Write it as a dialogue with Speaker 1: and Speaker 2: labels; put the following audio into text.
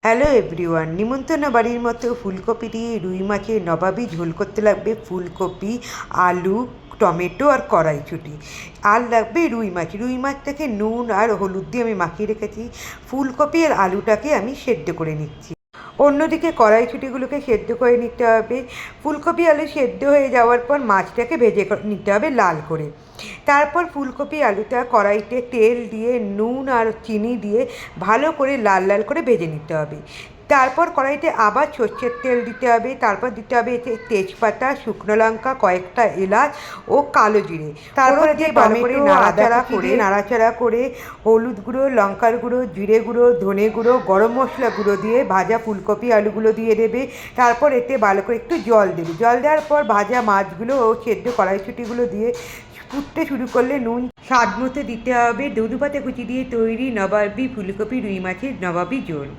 Speaker 1: Hello everyone, নিমন্ত্রণ বাড়ির মতো ফুলকপি দিয়ে রুই মাছের নবাবী ঝোল করতে লাগবে ফুলকপি, আলু, টমেটো আর কড়াইশুঁটি। আর লাগবে রুই মাছটাকে নুন আর হলুদ দিয়ে আমি মাখিয়ে রেখেছি। ফুলকপি আর আলুটাকে আমি সেদ্ধ করে নিচ্ছি। অন্যদিকে কড়াইশুঁটিগুলোকে সেদ্ধ করে নিতে হবে। ফুলকপি আলু সেদ্ধ হয়ে যাওয়ার পর মাছটাকে ভেজে নিতে হবে লাল করে। তারপর ফুলকপি আলুটা কড়াইতে তেল দিয়ে নুন আর চিনি দিয়ে ভালো করে লাল লাল করে ভেজে নিতে হবে। তারপর কড়াইতে আবার সর্ষের তেল দিতে হবে। তারপর দিতে হবে এতে তেজপাতা, শুকনো লঙ্কা, কয়েকটা এলাচ ও কালো জিরে। তারপরে দিয়ে ভালো করে নাড়াচাড়া করে হলুদ গুঁড়ো, লঙ্কার গুঁড়ো, জিরে গুঁড়ো, ধনে গুঁড়ো, গরম মশলা গুঁড়ো দিয়ে ভাজা ফুলকপি আলুগুলো দিয়ে দেবে। তারপর এতে ভালো করে একটু জল দেবে। জল দেওয়ার পর ভাজা মাছগুলো ও সেদ্ধ কড়াইশুঁটিগুলো দিয়ে ফুটতে শুরু করলে নুন স্বাদ মতো দিতে হবে। ধনেপাতা কুচি দিয়ে তৈরি নবাবী ফুলকপি রুই মাছের নবাবী ঝোল।